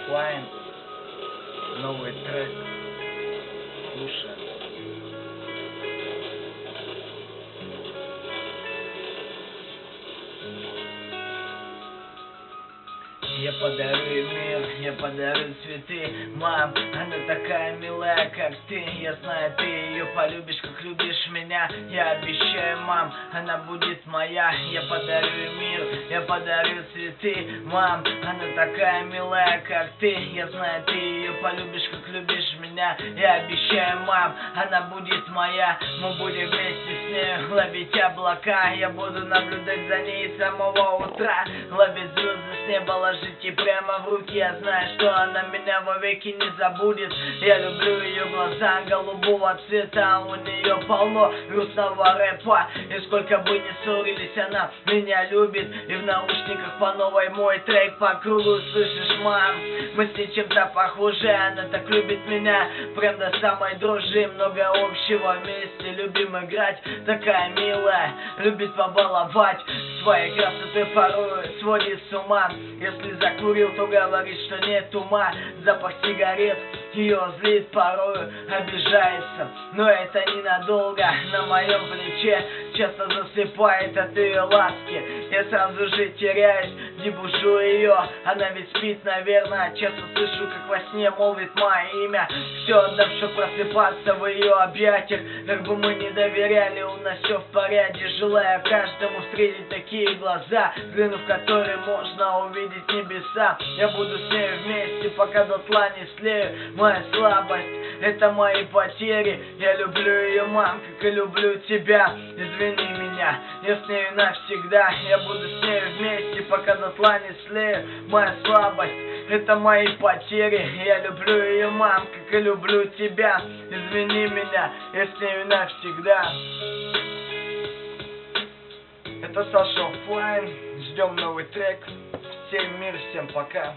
Flying, новый трек, слушай. Я подарю мир, я подарю цветы. Мам, она такая милая, как ты. Я знаю, ты ее полюбишь, как любишь меня. Я обещаю, мам, она будет моя. Я подарю мир, я подарю цветы. Мам, она такая милая, как ты. Я знаю, ты ее полюбишь, как любишь меня. Я обещаю, мам, она будет моя. Мы будем вместе с ней ловить облака. Я буду наблюдать за ней с самого утра. Ловить звезды с неба, ложить и прямо в руки. Я знаю, что она меня вовеки не забудет. Я люблю ее глаза голубого цвета. У нее полно грустного рэпа. И сколько бы ни ссорились, она меня любит. И в наушниках по новой мой трек по кругу. Слышишь, мам, мы с ней чем-то похожи. Она так любит меня, прям до самой дрожи. Много общего вместе, любим играть. Такая милая, любит побаловать. Своей красотой порой сводит с ума. Если закурил, то говорит, что нет ума. Запах сигарет ее злит, порою обижается. Но это ненадолго, на моем плече часто засыпает от ее ласки. Я сразу же теряюсь, не бужу ее. Она ведь спит, наверное. Часто слышу, как во сне молвит мое имя. Все отдам, чтоб просыпаться в ее объятиях. Как бы мы не доверяли, у нас все в порядке. Желаю каждому встретить такие глаза, взглянув в которые можно увидеть небеса. Я буду с ней вместе, пока дотла не слею. Моя слабость — это мои потери. Я люблю ее, мам, как и люблю тебя. Извини меня, я с ней навсегда. Я буду с ней вместе, пока дотла не слею. Моя слабость — это мои потери. Я люблю ее, мам, как и люблю тебя. Извини меня, я с ней навсегда. Это Саша Flying. Ждем новый трек. Всем мир, всем пока.